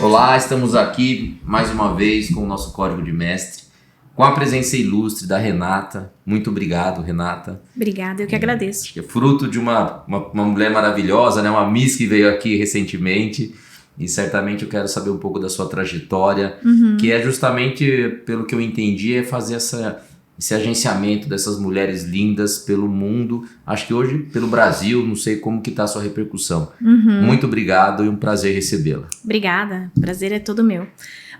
Olá, estamos aqui mais uma vez com o nosso Código de Mestre, com a presença ilustre da Renata. Muito obrigado, Renata. Obrigada, eu que agradeço. Acho que é fruto de uma mulher maravilhosa, né? Uma Miss que veio aqui recentemente. E certamente eu quero saber um pouco da sua trajetória, que é justamente, pelo que eu entendi, é fazer esse agenciamento dessas mulheres lindas pelo mundo. Acho que hoje pelo Brasil, não sei como que está a sua repercussão. Muito obrigado e um prazer recebê-la. Obrigada, o prazer é todo meu.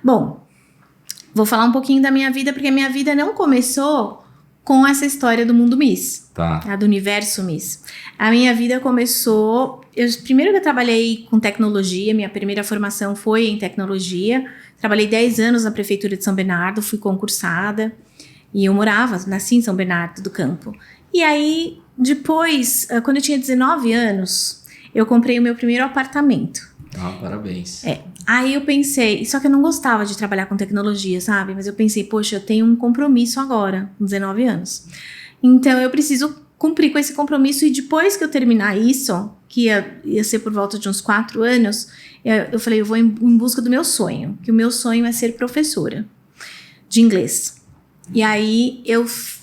Bom, vou falar um pouquinho da minha vida, porque a minha vida não começou com essa história do mundo Miss, Tá. do universo Miss. A minha vida começou... primeiro que eu trabalhei com tecnologia, minha primeira formação foi em tecnologia. Trabalhei 10 anos na prefeitura de São Bernardo, fui concursada. E eu nasci em São Bernardo do Campo. E aí, depois, quando eu tinha 19 anos, eu comprei o meu primeiro apartamento. Ah, parabéns. Aí eu pensei, só que eu não gostava de trabalhar com tecnologia, sabe? Mas eu pensei, poxa, eu tenho um compromisso agora, com 19 anos. Então eu preciso cumprir com esse compromisso, e depois que eu terminar isso, que ia ser por volta de uns 4 anos, eu falei, eu vou em busca do meu sonho, que o meu sonho é ser professora de inglês. E aí,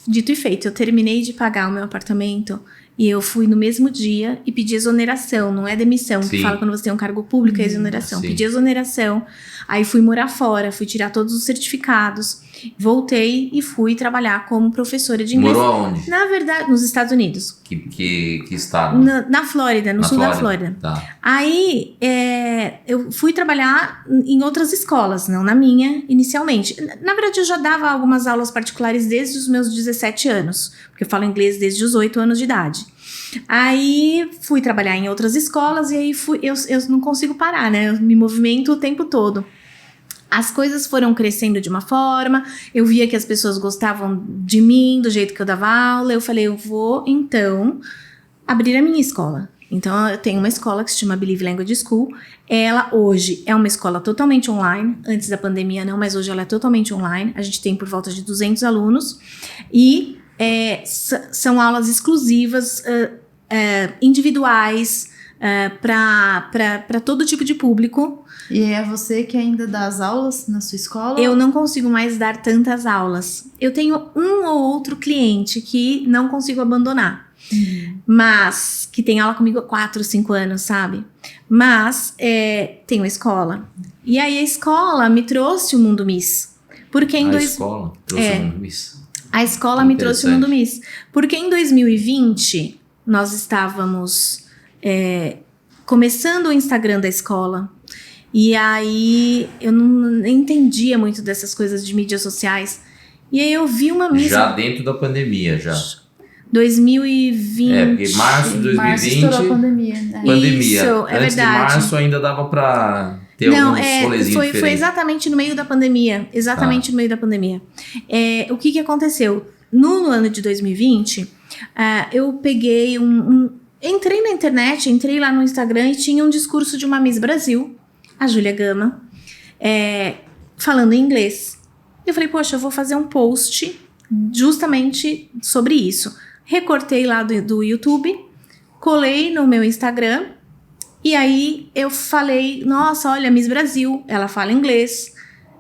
dito e feito, eu terminei de pagar o meu apartamento e eu fui no mesmo dia e pedi exoneração, não é demissão, que fala quando você tem um cargo público, é exoneração. Pedi exoneração, aí fui morar fora, fui tirar todos os certificados, voltei e fui trabalhar como professora de inglês. Morou aonde? Na verdade, nos Estados Unidos. Que estado? Na Flórida, no sul da Flórida. Tá. Aí, eu fui trabalhar em outras escolas, não na minha, inicialmente. Na verdade, eu já dava algumas aulas particulares desde os meus 17 anos, porque eu falo inglês desde os 8 anos de idade. Aí, fui trabalhar em outras escolas e aí eu não consigo parar, né? Eu me movimento o tempo todo. As coisas foram crescendo de uma forma, eu via que as pessoas gostavam de mim, do jeito que eu dava aula. Eu falei, eu vou, então, abrir a minha escola. Então, eu tenho uma escola que se chama Believe Language School. Ela, hoje, é uma escola totalmente online. Antes da pandemia, não, mas hoje ela é totalmente online. A gente tem por volta de 200 alunos. E são aulas exclusivas, individuais, para todo tipo de público. E é você que ainda dá as aulas na sua escola? Eu não consigo mais dar tantas aulas. Eu tenho um ou outro cliente que não consigo abandonar. Mas, que tem aula comigo há 4, 5 anos, sabe? Mas, tenho a escola. E aí a escola me trouxe o Mundo Miss. Porque Escola trouxe o Mundo Miss. A escola me trouxe o Mundo Miss. Porque em 2020, nós estávamos começando o Instagram da escola. E aí, eu não entendia muito dessas coisas de mídias sociais. E aí eu vi uma Miss... Já dentro da pandemia, já. 2020... porque março de 2020... Março estourou a pandemia, né? Pandemia. Isso, Antes verdade. de março ainda dava pra ter alguns rolezinhos diferentes. Foi exatamente no meio da pandemia. No meio da pandemia. O que aconteceu? No ano de 2020, eu peguei entrei na internet, entrei lá no Instagram e tinha um discurso de uma Miss Brasil, a Júlia Gama, falando em inglês. Eu falei, poxa, eu vou fazer um post justamente sobre isso. Recortei lá do YouTube, colei no meu Instagram, e aí eu falei, nossa, olha, Miss Brasil, ela fala inglês,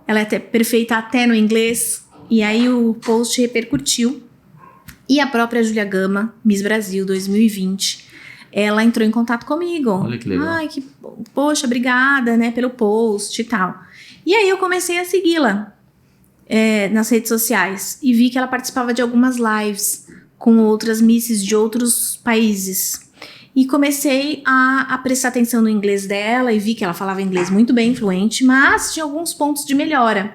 ela é perfeita até no inglês, e aí o post repercutiu. E a própria Júlia Gama, Miss Brasil 2020, ela entrou em contato comigo. Olha que legal. Ai, poxa, obrigada, né, pelo post e tal. E aí eu comecei a segui-la nas redes sociais e vi que ela participava de algumas lives com outras misses de outros países. E comecei a prestar atenção no inglês dela e vi que ela falava inglês muito bem, fluente, mas tinha alguns pontos de melhora.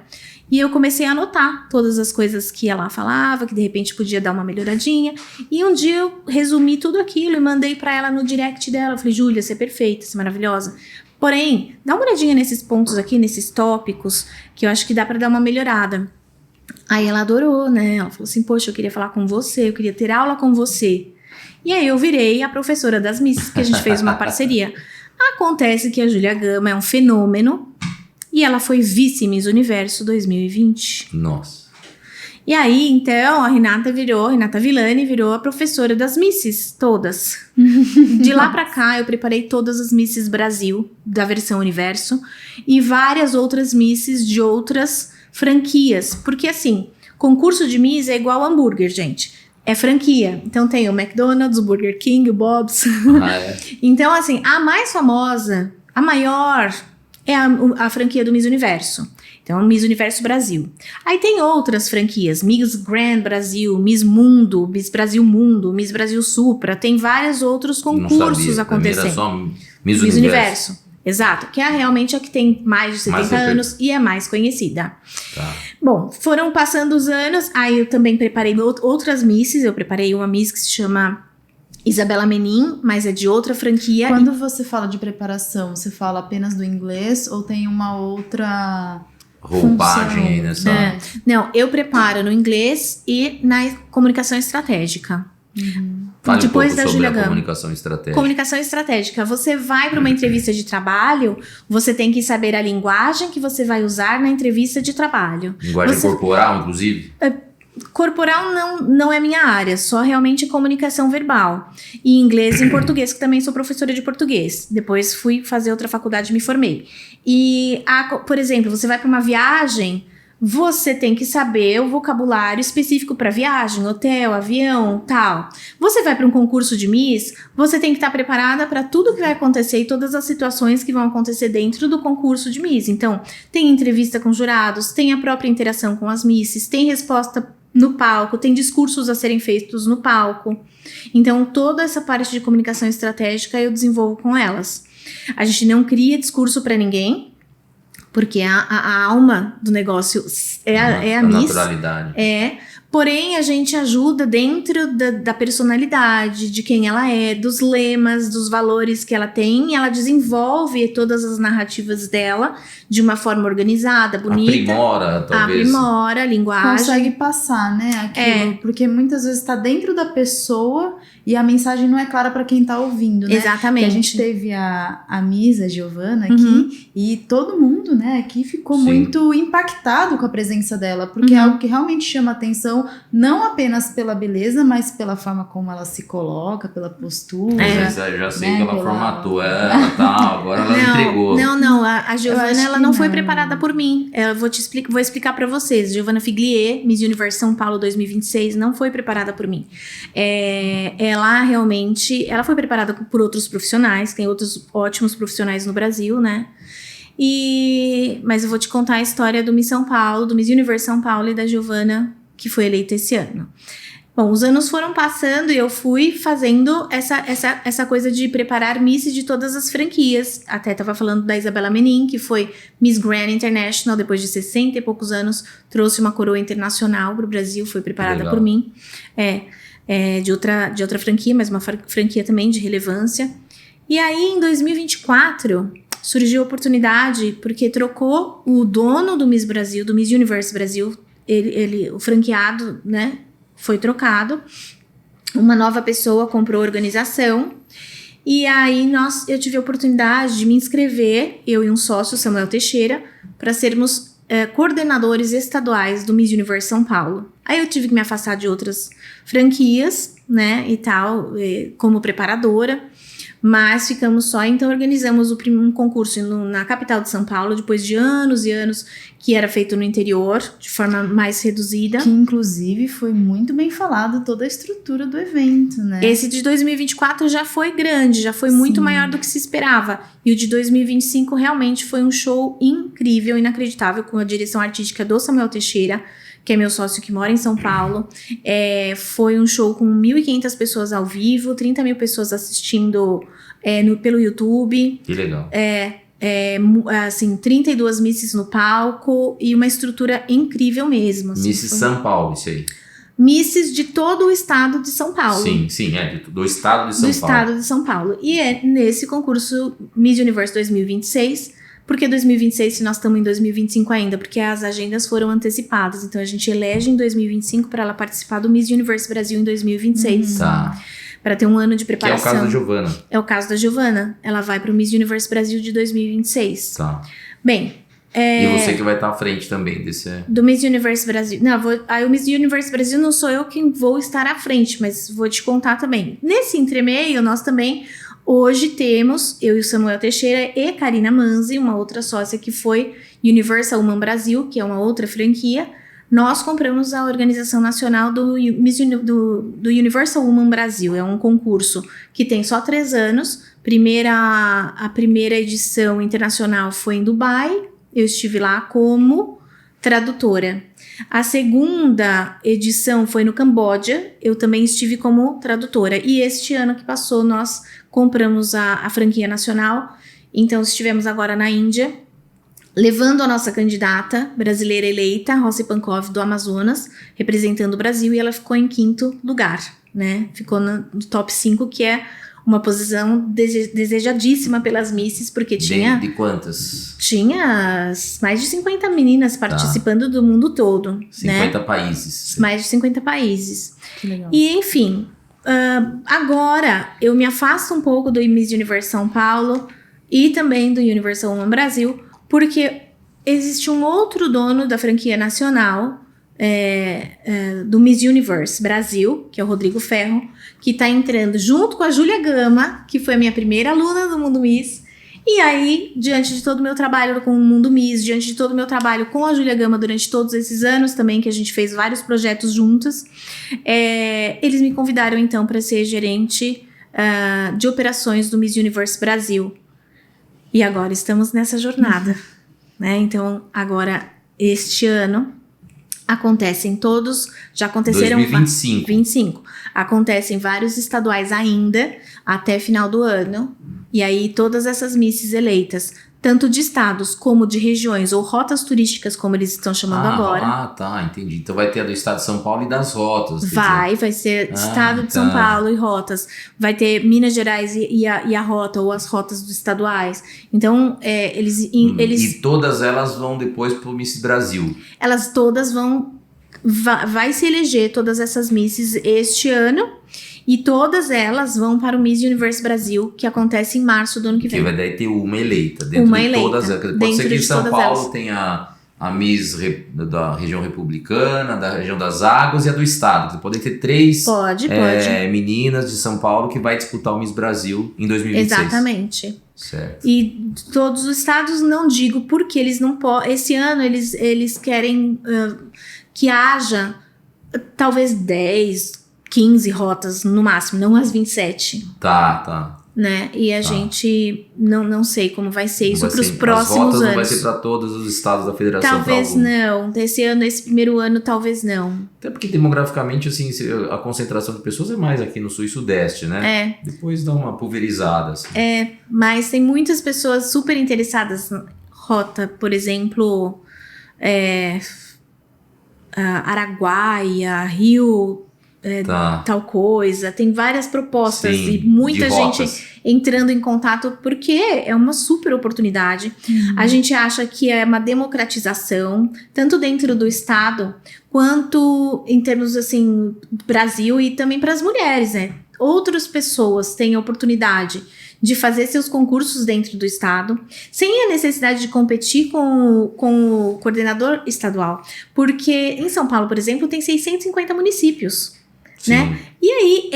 E eu comecei a anotar todas as coisas que ela falava, que de repente podia dar uma melhoradinha. E um dia eu resumi tudo aquilo e mandei pra ela no direct dela. Eu falei, Júlia, você é perfeita, você é maravilhosa. Porém, dá uma olhadinha nesses pontos aqui, nesses tópicos, que eu acho que dá pra dar uma melhorada. Aí ela adorou, né? Ela falou assim, poxa, eu queria falar com você, eu queria ter aula com você. E aí eu virei a professora das Misses, que a gente fez uma parceria. Acontece que a Júlia Gama é um fenômeno. E ela foi vice Miss Universo 2020. Nossa. E aí, então, a Renata Villani virou a professora das Misses, todas. De lá pra cá, eu preparei todas as Misses Brasil, da versão Universo, e várias outras Misses de outras franquias. Porque, assim, concurso de Miss é igual hambúrguer, gente. É franquia. Então, tem o McDonald's, o Burger King, o Bob's. Então, assim, a mais famosa, a maior, é a franquia do Miss Universo. Então, Miss Universo Brasil. Aí tem outras franquias, Miss Grand Brasil, Miss Mundo, Miss Brasil Mundo, Miss Brasil Supra. Tem vários outros concursos acontecendo. Era só Miss Universo. Exato, que é realmente a que tem mais de 70 anos e é mais conhecida. Tá. Bom, foram passando os anos, aí eu também preparei outras Misses. Eu preparei uma Miss que se chama Isabela Menin, mas é de outra franquia. Quando você fala de preparação, você fala apenas do inglês ou tem uma outra roupagem aí nessa... Não, eu preparo no inglês e na comunicação estratégica. Fale Depois um pouco da sobre Júlia a Gama. comunicação estratégica. Comunicação estratégica. Você vai para uma entrevista de trabalho, você tem que saber a linguagem que você vai usar na entrevista de trabalho. Linguagem corporal, inclusive? Corporal não é minha área, só realmente comunicação verbal. E inglês e em português, que também sou professora de português. Depois fui fazer outra faculdade e me formei. E, por exemplo, você vai para uma viagem, você tem que saber o vocabulário específico para viagem, hotel, avião, tal. Você vai para um concurso de Miss, você tem que estar preparada para tudo que vai acontecer e todas as situações que vão acontecer dentro do concurso de Miss. Então, tem entrevista com jurados, tem a própria interação com as Misses, tem resposta no palco, tem discursos a serem feitos no palco. Então, toda essa parte de comunicação estratégica eu desenvolvo com elas. A gente não cria discurso para ninguém, porque a alma do negócio é a Miss. Naturalidade. Porém, a gente ajuda dentro da personalidade, de quem ela é, dos lemas, dos valores que ela tem. Ela desenvolve todas as narrativas dela de uma forma organizada, bonita. Aprimora, talvez. Aprimora a linguagem. Consegue passar, né, aquilo. Porque muitas vezes está dentro da pessoa e a mensagem não é clara para quem tá ouvindo, né? Exatamente. Porque a gente teve a Miss, a Giovana aqui, e todo mundo, né, aqui ficou muito impactado com a presença dela, porque é algo que realmente chama atenção, não apenas pela beleza, mas pela forma como ela se coloca, pela postura. Já sei que ela formatou ela, tal, agora ela entregou. Não, a Giovana, ela não foi preparada por mim. Vou explicar pra vocês. Giovana Figlier, Miss Universo São Paulo 2026, não foi preparada por mim. Ela foi preparada por outros profissionais, tem outros ótimos profissionais no Brasil, né? Mas eu vou te contar a história do Miss São Paulo, do Miss Universo São Paulo e da Giovana, que foi eleita esse ano. Bom, os anos foram passando e eu fui fazendo essa coisa de preparar Miss de todas as franquias. Até estava falando da Isabela Menin, que foi Miss Grand International, depois de 60 e poucos anos, trouxe uma coroa internacional para o Brasil, foi preparada por mim. De outra franquia, mas uma franquia também de relevância. E aí, em 2024, surgiu a oportunidade, porque trocou o dono do Miss Brasil, do Miss Universo Brasil, o franqueado, né? Foi trocado, uma nova pessoa comprou a organização e aí eu tive a oportunidade de me inscrever, eu e um sócio, Samuel Teixeira, para sermos coordenadores estaduais do Miss Universo São Paulo. Aí eu tive que me afastar de outras franquias, né, e tal, como preparadora, mas ficamos só, então organizamos um concurso na capital de São Paulo, depois de anos e anos, que era feito no interior, de forma mais reduzida. Que, inclusive, foi muito bem falado toda a estrutura do evento, né? Esse de 2024 já foi grande, já foi muito maior do que se esperava. E o de 2025 realmente foi um show incrível, inacreditável, com a direção artística do Samuel Teixeira, que é meu sócio que mora em São Paulo. Foi um show com 1.500 pessoas ao vivo, 30 mil pessoas assistindo pelo YouTube. Que legal. Assim, 32 misses no palco e uma estrutura incrível mesmo. Assim, Misses São Paulo, isso aí. Misses de todo o estado de São Paulo. Sim, do estado de São Paulo. Do estado de São Paulo. E é nesse concurso Miss Universo 2026... Por que 2026 se nós estamos em 2025 ainda? Porque as agendas foram antecipadas. Então, a gente elege em 2025 para ela participar do Miss Universo Brasil em 2026. Tá. Para ter um ano de preparação. Que é o caso da Giovana. É o caso da Giovana. Ela vai para o Miss Universo Brasil de 2026. Tá. Bem, E você que vai estar à frente também desse... Do Miss Universe Brasil. Não, o Miss Universe Brasil não sou eu quem vou estar à frente, mas vou te contar também. Nesse entremeio, nós também, hoje temos, eu e o Samuel Teixeira e Karina Manzi, uma outra sócia que foi Universal Woman Brasil, que é uma outra franquia. Nós compramos a organização nacional do Universal Woman Brasil. É um concurso que tem só 3 anos. A primeira edição internacional foi em Dubai. Eu estive lá como tradutora. A segunda edição foi no Camboja. Eu também estive como tradutora. E este ano que passou, nós compramos a franquia nacional. Então, estivemos agora na Índia, levando a nossa candidata brasileira eleita, Rossi Pankov, do Amazonas, representando o Brasil, e ela ficou em 5º lugar, né? Ficou no top 5, que é uma posição desejadíssima pelas misses, porque tinha... De quantas? Tinha mais de 50 meninas participando do mundo todo, 50 né? países. Mais de 50 países. Que legal. E, enfim, agora eu me afasto um pouco do Miss Universe São Paulo e também do Universal Woman Brasil, porque existe um outro dono da franquia nacional do Miss Universe Brasil, que é o Rodrigo Ferro, que está entrando junto com a Júlia Gama, que foi a minha primeira aluna do Mundo Miss. E aí, diante de todo o meu trabalho com o Mundo Miss, diante de todo o meu trabalho com a Júlia Gama durante todos esses anos também, que a gente fez vários projetos juntos, eles me convidaram então para ser gerente de operações do Miss Universe Brasil. E agora estamos nessa jornada, né? Então, agora, este ano, já aconteceram... 2025. Acontecem vários estaduais ainda, até final do ano. E aí, todas essas misses eleitas, tanto de estados como de regiões, ou rotas turísticas, como eles estão chamando agora. Tá, entendi. Então vai ter a do estado de São Paulo e das rotas. Vai ser estado de São Paulo e rotas. Vai ter Minas Gerais e a rota, ou as rotas dos estaduais. Então, eles... E todas elas vão depois pro Miss Brasil. Elas todas vão... Vai se eleger todas essas misses este ano. E todas elas vão para o Miss Universe Brasil, que acontece em março do ano que vem. Que vai daí ter uma eleita dentro de todas elas. Pode ser que em São Paulo tenha a Miss da região republicana, da região das águas e a do estado. Podem ter 3 meninas de São Paulo que vai disputar o Miss Brasil em 2026. Exatamente. Certo. E todos os estados, não digo porque eles não podem. Esse ano eles querem que haja talvez 10, 15 rotas no máximo, não as 27. Tá. Né? E a gente não sei como vai ser isso para os próximos anos. As rotas não vai ser para todos os estados da federação? Talvez não. Esse primeiro ano, talvez não. Até porque demograficamente, assim, a concentração de pessoas é mais aqui no sul e sudeste, né? Depois dá uma pulverizada. Assim. Mas tem muitas pessoas super interessadas na rota, por exemplo, Araguaia, Rio... tal coisa, tem várias propostas. Sim, e muita gente entrando em contato, porque é uma super oportunidade. A gente acha que é uma democratização, tanto dentro do estado, quanto em termos, assim, Brasil, e também para as mulheres, né? Outras pessoas têm a oportunidade de fazer seus concursos dentro do estado, sem a necessidade de competir com o coordenador estadual. Porque em São Paulo, por exemplo, tem 650 municípios. Né? E aí,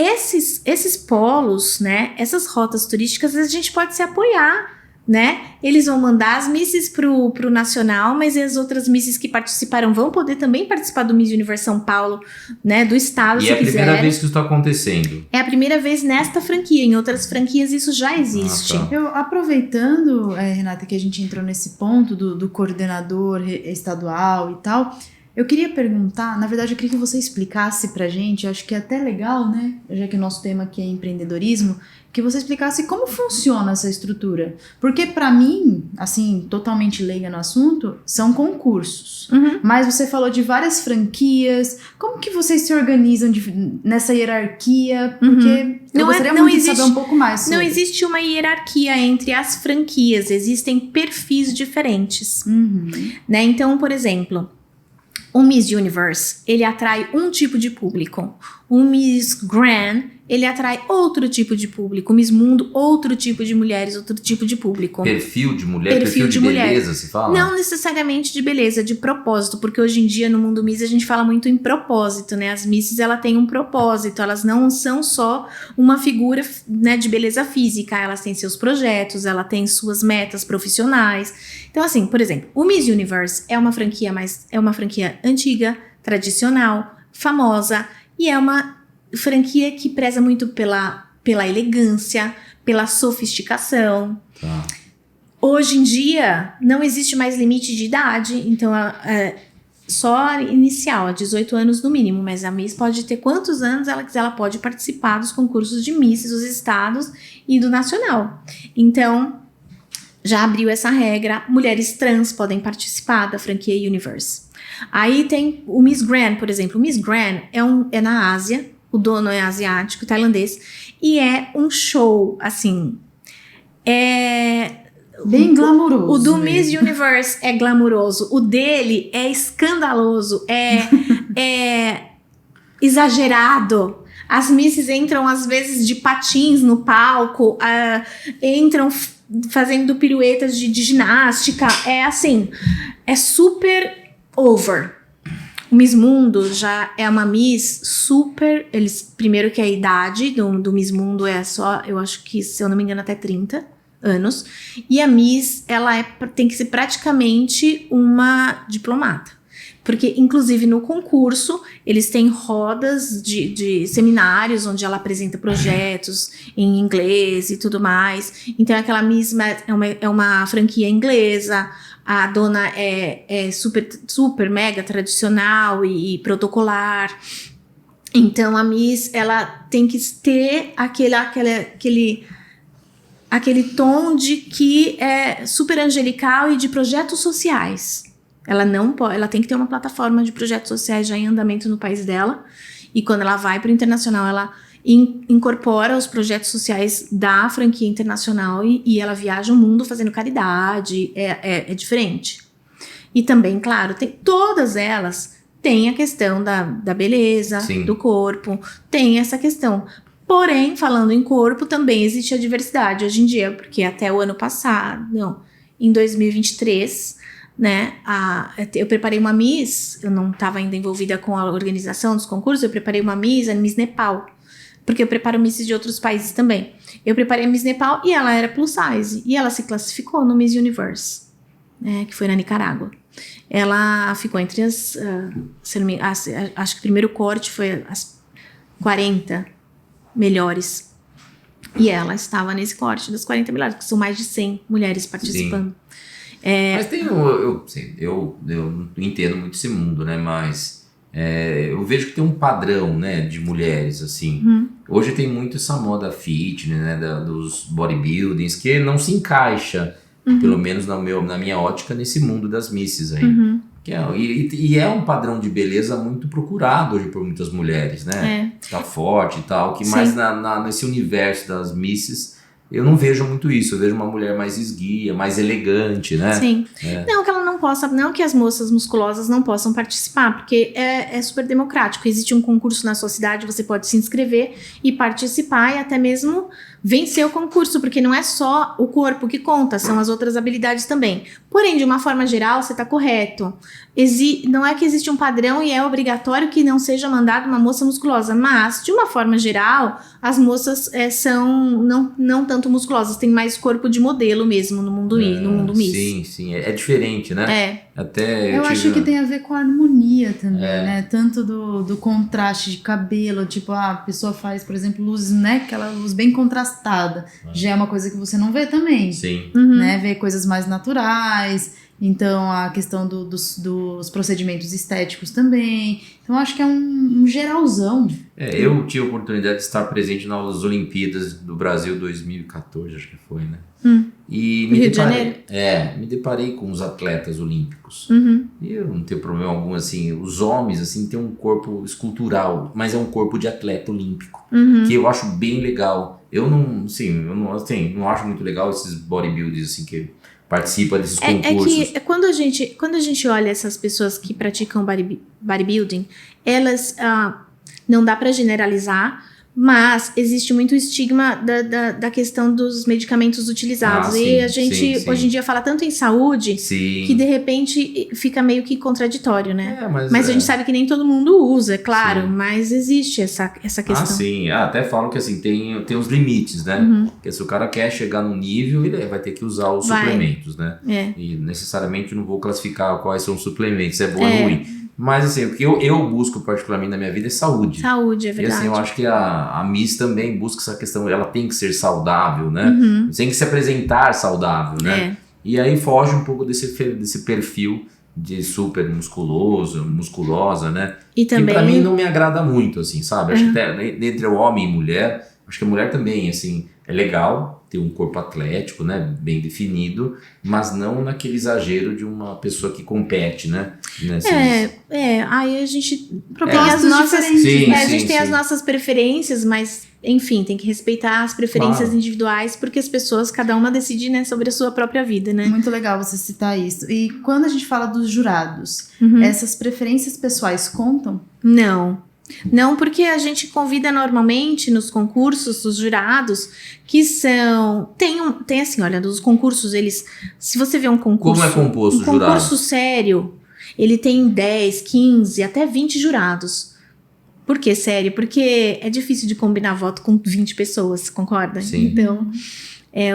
esses polos, né, essas rotas turísticas, a gente pode se apoiar, né? Eles vão mandar as misses pro nacional, mas as outras misses que participaram vão poder também participar do Miss Universe São Paulo, né, do estado, se quiserem. E é a primeira vez que isso está acontecendo? É a primeira vez nesta franquia. Em outras franquias isso já existe. Eu, aproveitando, Renata, que a gente entrou nesse ponto do coordenador estadual e tal... Eu queria perguntar, na verdade eu queria que você explicasse pra gente, acho que é até legal, né, já que o nosso tema aqui é empreendedorismo, que você explicasse como funciona essa estrutura. Porque pra mim, assim, totalmente leiga no assunto, são concursos. Mas você falou de várias franquias, como que vocês se organizam nessa hierarquia? Porque eu gostaria muito de saber um pouco mais sobre. Não existe uma hierarquia entre as franquias, existem perfis diferentes. Né? Então, por exemplo... O Miss Universe, ele atrai um tipo de público. O Miss Grand, ele atrai outro tipo de público. Miss Mundo, outro tipo de mulheres, outro tipo de público. Perfil de mulher, perfil de beleza, se fala? Não necessariamente de beleza, de propósito, porque hoje em dia no mundo Miss a gente fala muito em propósito, né? As Misses, ela tem um propósito, elas não são só uma figura, né, de beleza física, elas têm seus projetos, ela tem suas metas profissionais. Então assim, por exemplo, o Miss Universe é uma franquia antiga, tradicional, famosa, e é uma franquia que preza muito pela elegância, pela sofisticação. Tá. Hoje em dia, não existe mais limite de idade, então só inicial, 18 anos no mínimo, mas a Miss pode ter quantos anos ela quiser, ela pode participar dos concursos de Misses dos estados e do nacional. Então, já abriu essa regra, mulheres trans podem participar da franquia Universe. Aí tem o Miss Grand, por exemplo. O Miss Grand é na Ásia, o dono é asiático, tailandês, e é um show, assim, bem glamuroso. O do Miss Universe é glamuroso, o dele é escandaloso, é exagerado. As Misses entram, às vezes, de patins no palco, entram fazendo piruetas de ginástica, é super over. O Miss Mundo já é uma Miss super... Primeiro que a idade do Miss Mundo é só, eu acho que, se eu não me engano, até 30 anos. E a Miss, ela tem que ser praticamente uma diplomata. Porque, inclusive, no concurso, eles têm rodas de seminários onde ela apresenta projetos em inglês e tudo mais. Então, aquela Miss é uma franquia inglesa. A dona é super mega tradicional e protocolar. Então, a Miss, ela tem que ter aquele tom de que é super angelical e de projetos sociais. Ela tem que ter uma plataforma de projetos sociais já em andamento no país dela. E quando ela vai para o internacional, ela incorpora os projetos sociais da franquia internacional e ela viaja o mundo fazendo caridade. É diferente. E também, claro, todas elas têm a questão da beleza, sim, do corpo. Tem essa questão. Porém, falando em corpo, também existe a diversidade hoje em dia. Porque até o ano passado, em 2023... né, eu preparei uma Miss, eu não estava ainda envolvida com a organização dos concursos, eu preparei uma Miss, a Miss Nepal, porque eu preparo Misses de outros países também. Eu preparei a Miss Nepal e ela era plus size, e ela se classificou no Miss Universe, né, que foi na Nicarágua. Ela ficou entre acho que o primeiro corte foi as 40 melhores, e ela estava nesse corte das 40 melhores, porque são mais de 100 mulheres participando. Sim. Mas tem eu não entendo muito esse mundo, né? Mas eu vejo que tem um padrão, né, de mulheres, assim. Hoje tem muito essa moda fitness, né, dos bodybuildings, que não se encaixa, pelo menos na minha ótica, nesse mundo das misses aí. E é um padrão de beleza muito procurado hoje por muitas mulheres, né? Tá forte e tal, que mais nesse universo das misses... Eu não vejo muito isso, eu vejo uma mulher mais esguia, mais elegante, né? Sim. Não que ela não possa, não que as moças musculosas não possam participar, porque é super democrático. Existe um concurso na sua cidade, você pode se inscrever e participar e até mesmo vencer o concurso, porque não é só o corpo que conta, são as outras habilidades também. Porém, de uma forma geral, você está correto. Não é que existe um padrão e é obrigatório que não seja mandada uma moça musculosa, mas, de uma forma geral, as moças são não tanto musculosas, têm mais corpo de modelo mesmo no mundo Miss. Sim, é diferente, né? Até eu acho que tem a ver com a harmonia também, né? Tanto do contraste de cabelo, tipo, a pessoa faz, por exemplo, luz, né? Aquela luz bem contrastada. Já é uma coisa que você não vê também. Sim. Né? Vê coisas mais naturais. Então, a questão dos procedimentos estéticos também. Então, acho que é um geralzão. Eu tive a oportunidade de estar presente nas Olimpíadas do Brasil 2014, acho que foi, né? E Rio de Janeiro? Me deparei com os atletas olímpicos. E eu não tenho problema algum, assim, os homens, assim, têm um corpo escultural, mas é um corpo de atleta olímpico, que eu acho bem legal. Eu não acho muito legal esses bodybuilders, assim, que participa desses concursos. É que quando a gente olha essas pessoas que praticam bodybuilding, elas não dá pra generalizar, Mas existe muito estigma da questão dos medicamentos utilizados. Sim, e a gente, sim. hoje em dia, fala tanto em saúde Sim. que, de repente, fica meio que contraditório, né? Mas a gente sabe que nem todo mundo usa, é claro. Sim. Mas existe essa questão. Sim. Até falam que assim, tem os limites, né? Porque se o cara quer chegar num nível, ele vai ter que usar os suplementos, né? E necessariamente não vou classificar quais são os suplementos, se é bom ou ruim. Mas assim, o que eu busco particularmente na minha vida é saúde. Saúde, é E verdade. assim, eu acho que a Miss também busca essa questão, ela tem que ser saudável, né? Tem que se apresentar saudável, né? E aí foge um pouco desse perfil de super musculosa, né? E também... Que pra mim não me agrada muito, assim, sabe? Acho que até entre o homem e mulher, acho que a mulher também, assim, é legal ter um corpo atlético, né? Bem definido, mas não naquele exagero de uma pessoa que compete, né? Aí a gente tem Propósitos as nossas... diferentes. a gente tem as nossas preferências, mas... Enfim, tem que respeitar as preferências individuais, porque as pessoas, cada uma decide, né, sobre a sua própria vida, né? Muito legal você citar isso. E quando a gente fala dos jurados, essas preferências pessoais contam? Não, porque a gente convida normalmente nos concursos os jurados que são... Tem assim, olha, dos concursos, eles... Se você vê um concurso... Como é composto o jurado? Um concurso sério, ele tem 10, 15, até 20 jurados. Por que sério? Porque é difícil de combinar voto com 20 pessoas, concorda? Sim. Então,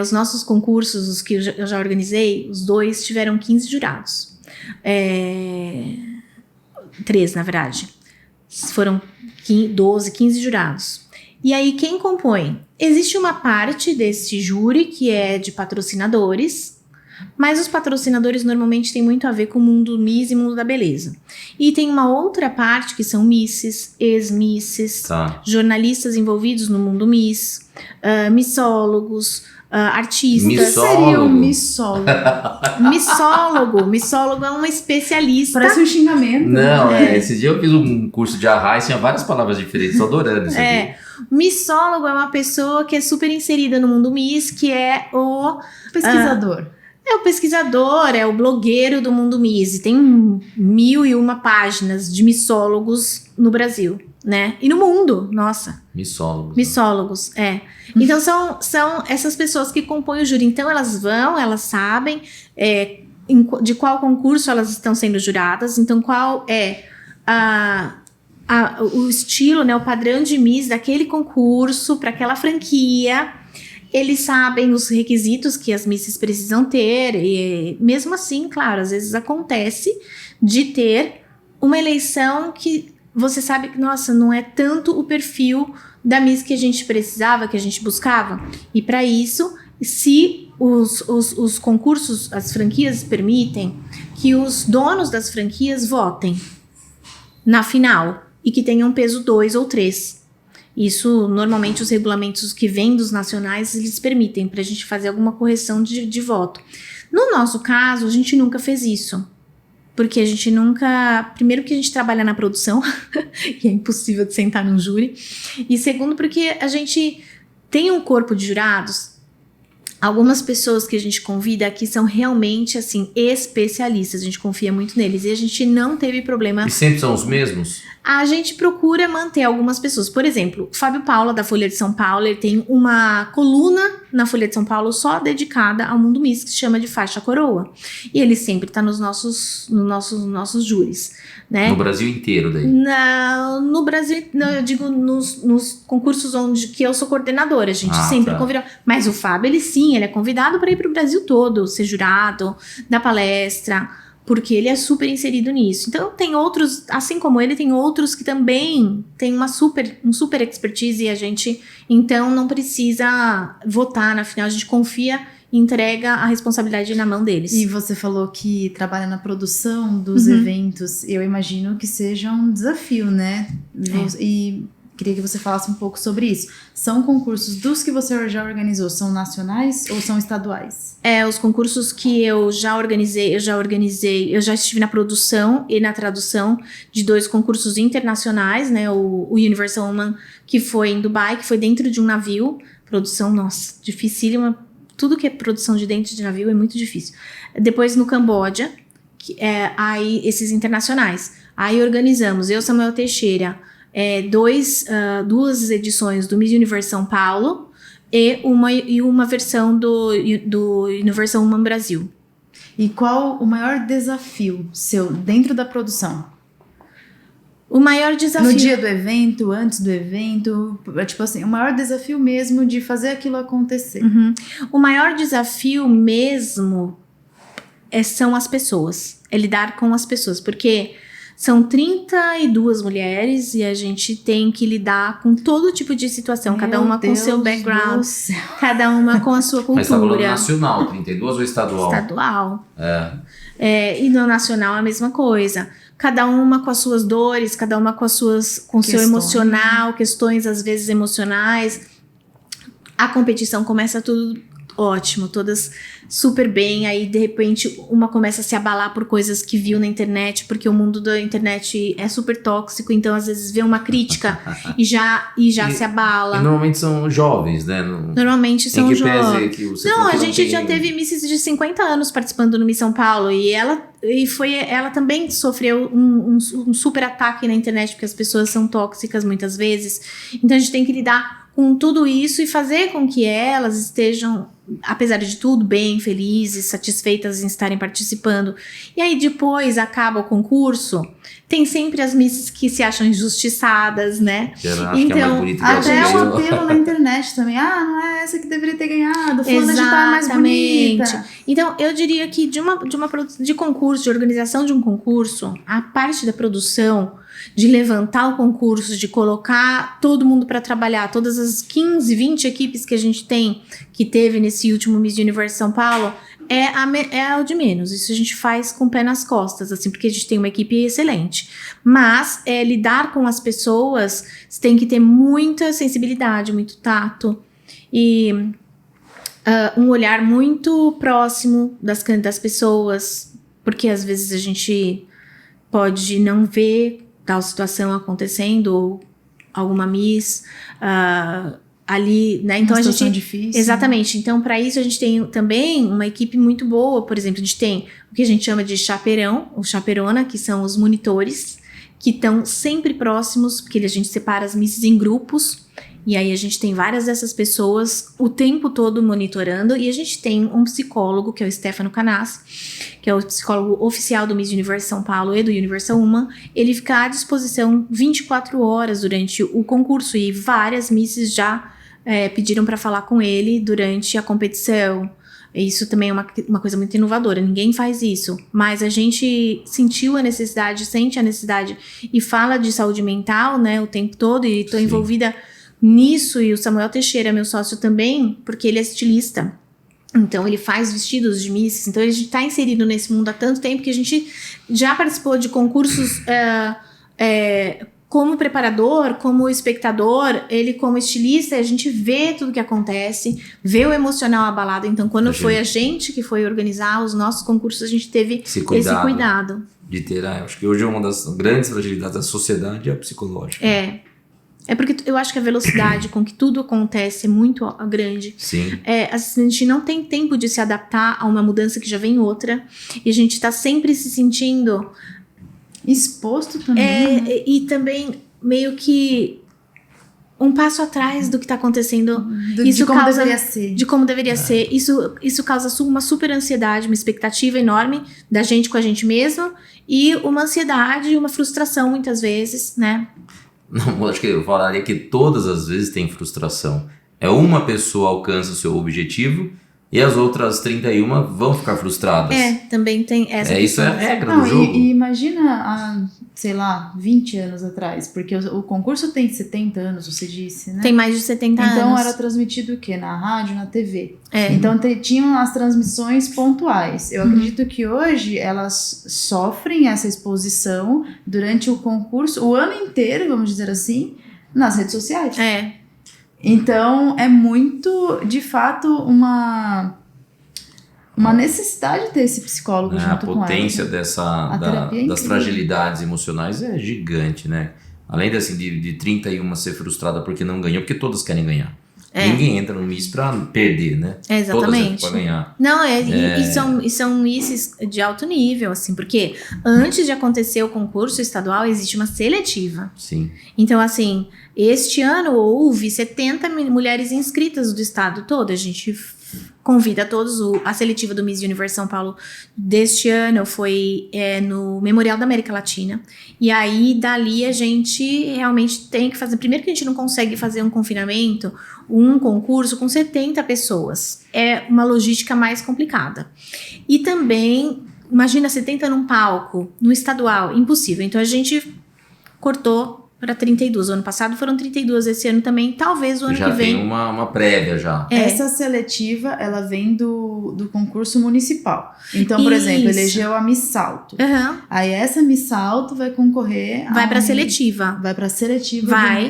os nossos concursos, os que eu já organizei, os 2 tiveram 15 jurados. 3, na verdade. Foram 12, 15 jurados. E aí, quem compõe? Existe uma parte desse júri que é de patrocinadores, mas os patrocinadores normalmente têm muito a ver com o mundo Miss e mundo da beleza. E tem uma outra parte que são misses, ex-misses, jornalistas envolvidos no mundo Miss, missólogos, artistas. Missólogo. Seria um missólogo. Missólogo é um especialista. Parece um xingamento. Não, esse dia eu fiz um curso de arraiz, tinha várias palavras diferentes, tô adorando isso aqui. Missólogo é uma pessoa que é super inserida no mundo Miss, que é o... Pesquisador. É o pesquisador, é o blogueiro do mundo Miss. Tem 1001 páginas de missólogos no Brasil, né? E no mundo, nossa. Missólogos, Então são essas pessoas que compõem o júri. Então elas sabem de qual concurso elas estão sendo juradas. Então qual é o estilo, né? O padrão de Miss daquele concurso para aquela franquia. Eles sabem os requisitos que as misses precisam ter, e mesmo assim, claro, às vezes acontece de ter uma eleição que você sabe que, nossa, não é tanto o perfil da miss que a gente precisava, que a gente buscava. E para isso, se os concursos, as franquias permitem que os donos das franquias votem na final e que tenham peso 2 ou 3. Isso, normalmente, os regulamentos que vêm dos nacionais, eles permitem para a gente fazer alguma correção de voto. No nosso caso, a gente nunca fez isso. Porque a gente nunca... Primeiro que a gente trabalha na produção, e é impossível de sentar num júri. E segundo, porque a gente tem um corpo de jurados. Algumas pessoas que a gente convida aqui são realmente, assim, especialistas. A gente confia muito neles. E a gente não teve problema... E sempre são os mesmos? A gente procura manter algumas pessoas. Por exemplo, o Fábio Paula, da Folha de São Paulo, ele tem uma coluna na Folha de São Paulo só dedicada ao mundo Miss, que se chama de Faixa Coroa. E ele sempre está nos nossos júris, né? No Brasil inteiro, daí? No Brasil, não, eu digo nos concursos que eu sou coordenadora, a gente sempre convida. Mas o Fábio, ele é convidado para ir para o Brasil todo, ser jurado, dar palestra, porque ele é super inserido nisso. Então tem outros, assim como ele, tem outros que também tem um super expertise, e a gente então não precisa votar na final, a gente confia e entrega a responsabilidade na mão deles. E você falou que trabalha na produção dos eventos, eu imagino que seja um desafio, né? E queria que você falasse um pouco sobre isso. São concursos dos que você já organizou, são nacionais ou são estaduais? Os concursos que eu já organizei, eu já estive na produção e na tradução de 2 concursos internacionais, né? O Universal Woman, que foi em Dubai, que foi dentro de um navio. Produção, nossa, dificílima. Tudo que é produção de dentro de navio é muito difícil. Depois no Camboja, aí esses internacionais. Aí organizamos, eu, Samuel Teixeira, duas edições do Miss Universo São Paulo e uma versão do Universo Woman Brasil. E qual o maior desafio seu dentro da produção? O maior desafio... No dia do evento, antes do evento, tipo assim, o maior desafio mesmo de fazer aquilo acontecer. O maior desafio mesmo são as pessoas, é lidar com as pessoas, porque são 32 mulheres e a gente tem que lidar com todo tipo de situação, cada uma com seu background, cada uma com a sua cultura. Mas tá falando nacional, 32 ou estadual? Estadual. E no nacional é a mesma coisa. Cada uma com as suas dores, cada uma com seu emocional, questões às vezes emocionais. A competição começa tudo ótimo, todas super bem, aí de repente uma começa a se abalar por coisas que viu na internet, porque o mundo da internet é super tóxico, então às vezes vê uma crítica e já se abala. E normalmente são jovens, né? Normalmente são jovens. Não, a gente já teve misses de 50 anos participando no Miss São Paulo e ela também sofreu um super ataque na internet, porque as pessoas são tóxicas muitas vezes, então a gente tem que lidar com tudo isso e fazer com que elas estejam, apesar de tudo, bem, felizes, satisfeitas em estarem participando. E aí depois acaba o concurso, tem sempre as misses que se acham injustiçadas, né? Então, até um apelo na internet também. Não é essa que deveria ter ganhado, fulana de tal é mais bonita. Então, eu diria que de concurso, de organização de um concurso, a parte da produção, de levantar o concurso, de colocar todo mundo para trabalhar, todas as 15, 20 equipes que a gente que teve nesse último Miss Universo São Paulo, é o de menos. Isso a gente faz com o pé nas costas, assim, porque a gente tem uma equipe excelente. Mas lidar com as pessoas, você tem que ter muita sensibilidade, muito tato e um olhar muito próximo das pessoas, porque às vezes a gente pode não ver tal situação acontecendo, ou alguma miss ali, né? Então uma a situação gente difícil. Exatamente. Então, para isso a gente tem também uma equipe muito boa. Por exemplo, a gente tem o que a gente chama de chaperão, ou chaperona, que são os monitores, que estão sempre próximos, porque a gente separa as misses em grupos. E aí a gente tem várias dessas pessoas o tempo todo monitorando. E a gente tem um psicólogo, que é o Stefano Canassi, que é o psicólogo oficial do Miss Universo São Paulo e do Universo Woman. Ele fica à disposição 24 horas durante o concurso. E várias misses já pediram para falar com ele durante a competição. Isso também é uma coisa muito inovadora. Ninguém faz isso. Mas a gente sentiu a necessidade, sente a necessidade e fala de saúde mental, né, o tempo todo. E estou envolvida nisso, e o Samuel Teixeira, meu sócio também, porque ele é estilista. Então ele faz vestidos de misses. Então ele está inserido nesse mundo há tanto tempo que a gente já participou de concursos como preparador, como espectador, ele como estilista, a gente vê tudo que acontece, vê o emocional abalado. Então quando foi a gente que foi organizar os nossos concursos, a gente teve esse cuidado. De ter, acho que hoje é uma das grandes fragilidades da sociedade é a psicológica. É porque eu acho que a velocidade com que tudo acontece é muito grande. Sim. A gente não tem tempo de se adaptar a uma mudança que já vem outra. E a gente tá sempre se sentindo exposto também. E também meio que um passo atrás do que tá acontecendo. De como deveria ser. De como deveria ser. Isso causa uma super ansiedade, uma expectativa enorme da gente com a gente mesma. E uma ansiedade e uma frustração muitas vezes, né? Não, acho que eu falaria que todas as vezes tem frustração. Uma pessoa alcança o seu objetivo e as outras 31 vão ficar frustradas. Também tem essa isso é a regra do jogo. E imagina há, sei lá, 20 anos atrás, porque o concurso tem 70 anos, você disse, né? Tem mais de 70 anos. Então era transmitido o quê? Na rádio, na TV. Então tinham as transmissões pontuais. Eu acredito que hoje elas sofrem essa exposição durante o concurso, o ano inteiro, vamos dizer assim, nas redes sociais. Então é muito, de fato, uma necessidade de ter esse psicólogo junto com ela. A potência das fragilidades emocionais é gigante, né? Além de 31 ser frustrada porque não ganhou, porque todas querem ganhar. Ninguém entra no Miss pra perder, né? Exatamente. Todas entram pra ganhar. Não, e são misses de alto nível, assim, porque antes de acontecer o concurso estadual, existe uma seletiva. Sim. Então, assim, este ano houve 70 mulheres inscritas do estado todo. A gente convida todos. A seletiva do Miss Universo São Paulo deste ano foi no Memorial da América Latina. E aí, dali, a gente realmente tem que fazer... Primeiro que a gente não consegue fazer um confinamento, um concurso com 70 pessoas. É uma logística mais complicada. E também, imagina 70 num palco, no estadual, impossível. Então, a gente cortou para 32. O ano passado foram 32, esse ano também, talvez o ano já que vem. Já tem uma prévia já. Essa seletiva, ela vem do concurso municipal. Então, por exemplo, elegeu a Miss Salto. Uhum. Aí essa Miss Salto vai concorrer... Vai para seletiva. Vai para seletiva. Vai.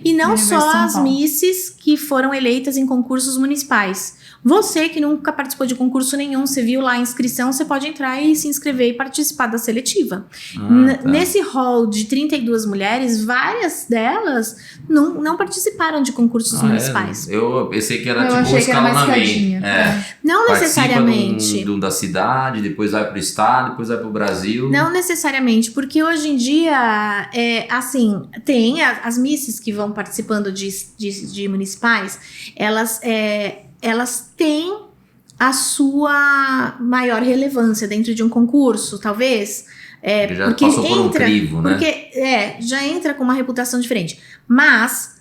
E não só as misses que foram eleitas em concursos municipais. Você que nunca participou de concurso nenhum, você viu lá a inscrição, você pode entrar e se inscrever e participar da seletiva. Tá. Nesse hall de 32 mulheres, várias delas não participaram de concursos municipais. Eu pensei que era tipo um escalonamento. Não necessariamente. Da cidade, depois vai pro estado, depois vai pro Brasil. Não necessariamente, porque hoje em dia, assim, tem as misses que vão participando de municipais, elas têm a sua maior relevância dentro de um concurso, talvez. Já porque passou por um crivo, né? Porque já entra com uma reputação diferente. Mas,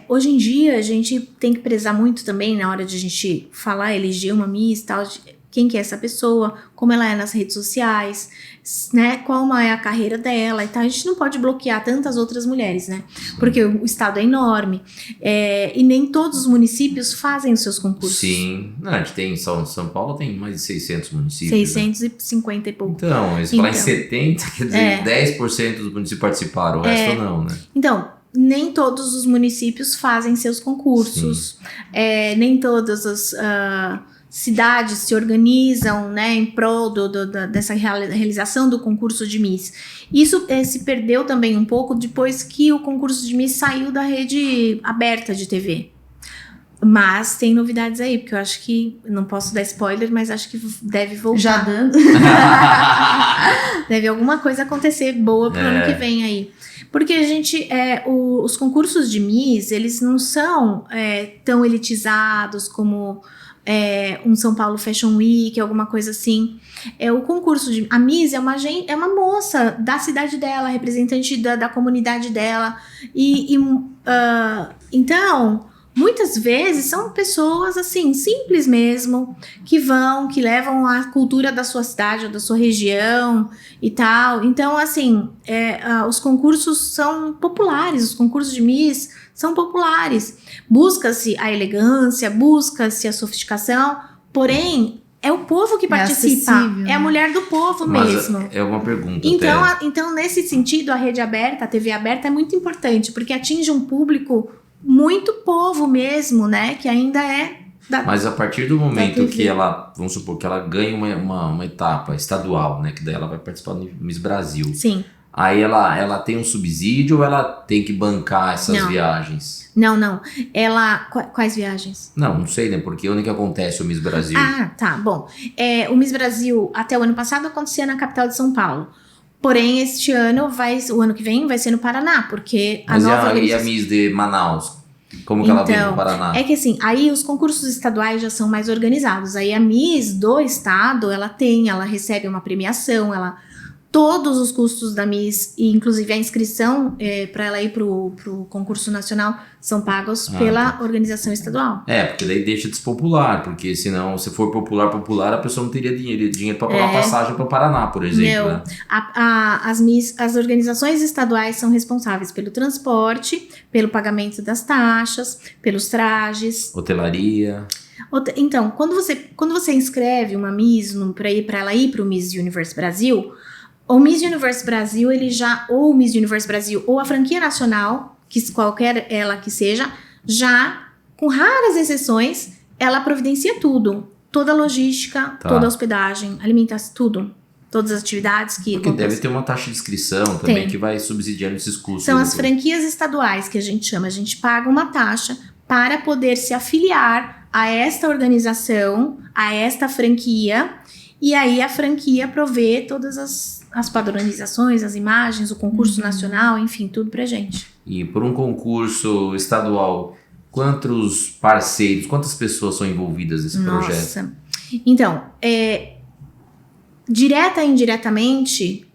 hoje em dia, a gente tem que prezar muito também na hora de a gente falar, eleger uma Miss e tal, quem que é essa pessoa, como ela é nas redes sociais, né, qual é a carreira dela e tal. A gente não pode bloquear tantas outras mulheres, né, porque o estado é enorme, e nem todos os municípios fazem os seus concursos. Sim, a gente tem, São Paulo tem mais de 600 municípios. 650 e pouco. Então, se falar em 70, quer dizer, 10% dos municípios participaram, o resto não, né? Então, nem todos os municípios fazem seus concursos, nem todas as... cidades se organizam, né, em prol dessa realização do concurso de Miss. Isso se perdeu também um pouco depois que o concurso de Miss saiu da rede aberta de TV. Mas tem novidades aí, porque eu acho que, não posso dar spoiler, mas acho que deve voltar. Já dando. Deve alguma coisa acontecer boa pro ano que vem aí. Porque a gente, os concursos de Miss, eles não são tão elitizados como... um São Paulo Fashion Week, alguma coisa assim. O concurso de... A Miss é uma moça da cidade dela, representante da comunidade dela. Então, muitas vezes são pessoas, assim, simples mesmo, que levam a cultura da sua cidade ou da sua região e tal. Então, assim, os concursos são populares, os concursos de Miss são populares. Busca-se a elegância, busca-se a sofisticação, porém, é o povo que participa. Acessível, é a mulher do povo mesmo. É uma pergunta. Então, nesse sentido, a rede aberta, a TV aberta é muito importante, porque atinge um público muito povo mesmo, né? Que ainda Mas a partir do momento que ela, vamos supor, que ela ganha uma etapa estadual, né? Que daí ela vai participar do Miss Brasil. Sim. Aí ela tem um subsídio ou ela tem que bancar essas viagens? Não. Quais viagens? Não sei, né? Porque onde que acontece o Miss Brasil? Ah, tá, bom. O Miss Brasil, até o ano passado, acontecia na capital de São Paulo. Porém, o ano que vem vai ser no Paraná, porque Mas e a Miss de Manaus? Como que ela vem no Paraná? É que assim, aí os concursos estaduais já são mais organizados. Aí a Miss do estado, ela recebe uma premiação, todos os custos da Miss, e inclusive a inscrição para ela ir pro concurso nacional, são pagos pela organização estadual. Porque daí deixa de ser popular, porque senão, se for popular, a pessoa não teria dinheiro para pagar passagem para o Paraná, por exemplo. Não, né? As organizações estaduais são responsáveis pelo transporte, pelo pagamento das taxas, pelos trajes. Hotelaria. Então, quando você inscreve uma Miss para ela ir para o Miss Universo Brasil, o Miss Universo Brasil, ou o Miss Universo Brasil, ou a franquia nacional, que qualquer ela que seja, já, com raras exceções, ela providencia tudo. Toda a logística, toda a hospedagem, alimentação, tudo. Todas as atividades que... Porque deve ter uma taxa de inscrição também que vai subsidiando esses custos. São as franquias estaduais que a gente chama. A gente paga uma taxa para poder se afiliar a esta organização, a esta franquia, e aí a franquia provê todas as padronizações, as imagens, o concurso nacional, enfim, tudo pra gente. E por um concurso estadual, quantos parceiros, quantas pessoas são envolvidas nesse projeto? Nossa. Então, direta e indiretamente,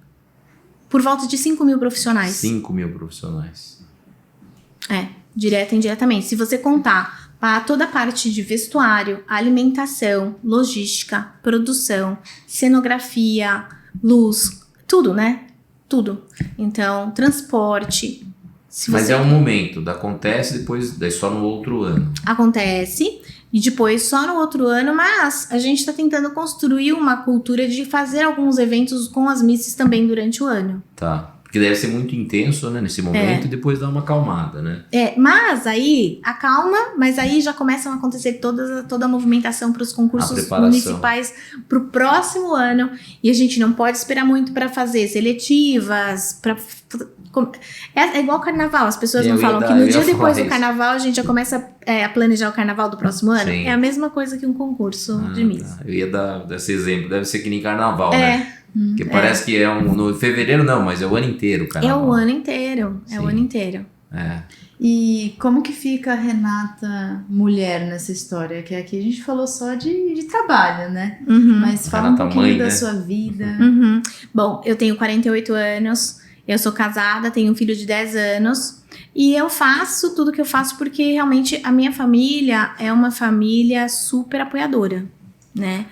por volta de 5 mil profissionais. 5 mil profissionais. Direta e indiretamente. Se você contar para toda a parte de vestuário, alimentação, logística, produção, cenografia, luz, tudo, né? Tudo. Então, transporte. Mas é um momento, acontece depois, daí só no outro ano. Acontece, e depois só no outro ano, mas a gente está tentando construir uma cultura de fazer alguns eventos com as misses também durante o ano. Tá. Porque deve ser muito intenso, né, nesse momento, e depois dá uma acalmada, né? Mas aí, acalma, mas aí já começam a acontecer toda a movimentação para os concursos municipais para o próximo ano. E a gente não pode esperar muito para fazer seletivas, é igual carnaval, as pessoas não falam que no dia depois do carnaval a gente já começa a planejar o carnaval do próximo ano. Sim. É a mesma coisa que um concurso de Miss. Tá. Eu ia dar esse exemplo, deve ser que nem carnaval, né? Porque parece que no fevereiro não, mas é o ano inteiro o carnaval. É o ano inteiro, o ano inteiro. E como que fica a Renata mulher nessa história? Que aqui a gente falou só de trabalho, né? Mas fala Renata um pouquinho da sua vida. Bom, eu tenho 48 anos, eu sou casada, tenho um filho de 10 anos. E eu faço tudo que eu faço porque realmente a minha família é uma família super apoiadora, né?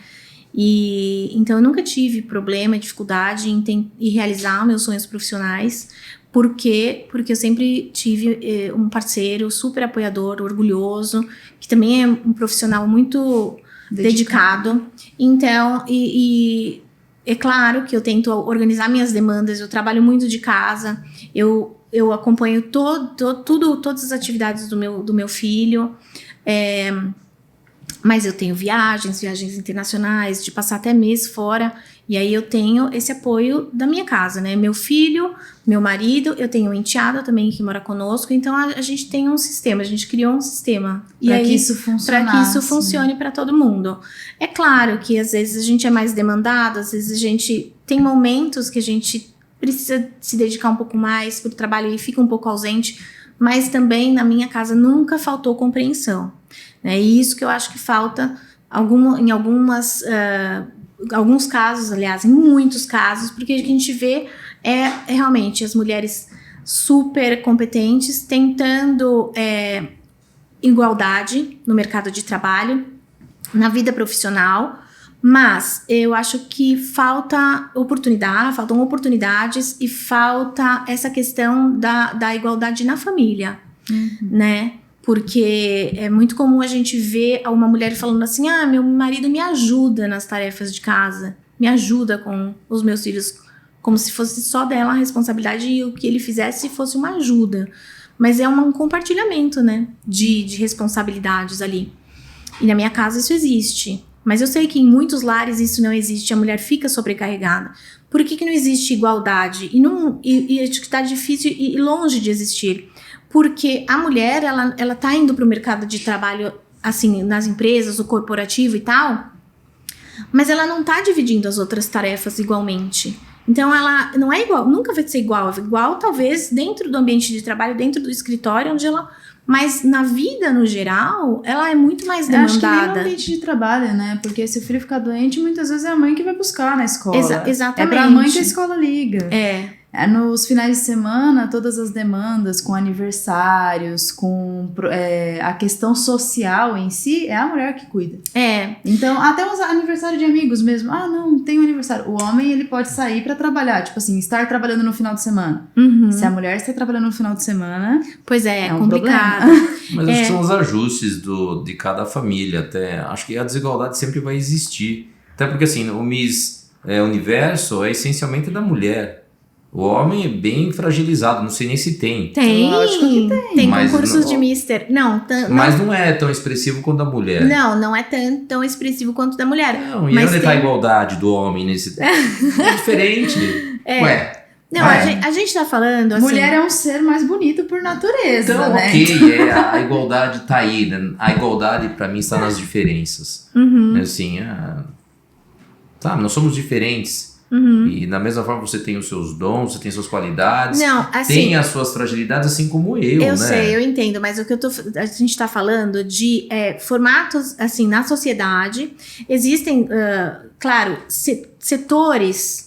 E então eu nunca tive problema, dificuldade em realizar meus sonhos profissionais. Por quê? Porque eu sempre tive um parceiro super apoiador, orgulhoso, que também é um profissional muito dedicado. Então, e é claro que eu tento organizar minhas demandas, eu trabalho muito de casa, eu acompanho todas as atividades do meu filho, mas eu tenho viagens internacionais, de passar até mês fora, e aí eu tenho esse apoio da minha casa, né? Meu filho, meu marido, eu tenho um enteado também que mora conosco, então a gente tem um sistema, a gente criou um sistema. Para que isso funcione para todo mundo. É claro que às vezes a gente é mais demandado, às vezes a gente tem momentos que a gente precisa se dedicar um pouco mais pro trabalho e fica um pouco ausente, mas também na minha casa nunca faltou compreensão. É isso que eu acho que falta em alguns casos, aliás, em muitos casos, porque a gente vê realmente as mulheres super competentes tentando igualdade no mercado de trabalho, na vida profissional, mas eu acho que faltam oportunidades e falta essa questão da igualdade na família, né? Porque é muito comum a gente ver uma mulher falando assim, meu marido me ajuda nas tarefas de casa, me ajuda com os meus filhos, como se fosse só dela a responsabilidade e o que ele fizesse fosse uma ajuda. Mas é um compartilhamento, né, de responsabilidades ali. E na minha casa isso existe. Mas eu sei que em muitos lares isso não existe, a mulher fica sobrecarregada. Por que não existe igualdade? E acho que está difícil e longe de existir. Porque a mulher, ela tá indo para o mercado de trabalho, assim, nas empresas, o corporativo e tal, mas ela não tá dividindo as outras tarefas igualmente. Então, ela não é igual, nunca vai ser igual. Igual, talvez, dentro do ambiente de trabalho, dentro do escritório, mas na vida, no geral, ela é muito mais demandada. Acho que nem no ambiente de trabalho, né? Porque se o filho ficar doente, muitas vezes é a mãe que vai buscar na escola. Exatamente. É pra mãe que a escola liga. Nos finais de semana, todas as demandas com aniversários, com a questão social em si, é a mulher que cuida. Então, até os aniversários de amigos mesmo. Não tem um aniversário. O homem, ele pode sair pra trabalhar. Tipo assim, estar trabalhando no final de semana. Se a mulher está trabalhando no final de semana... Pois é um complicado. Mas acho que são os ajustes de cada família. Até acho que a desigualdade sempre vai existir. Até porque, assim, o Miss Universo é essencialmente da mulher. O homem é bem fragilizado, não sei nem se tem. Tem, lógico que tem. Tem concursos de mister. Mas não é tão expressivo quanto a mulher. Não é tão expressivo quanto da mulher. Não, e onde está a igualdade do homem nesse... É diferente. Ué, Não, a gente tá falando assim... Mulher é um ser mais bonito por natureza, Então, né? ok, a igualdade tá aí, né? A igualdade pra mim está nas diferenças. Assim, sabe, nós somos diferentes. E da mesma forma você tem os seus dons, você tem suas qualidades, Não, assim, tem as suas fragilidades, assim como eu, né? Eu sei, eu entendo, mas o que a gente tá falando de formatos, assim, na sociedade, existem, claro, setores,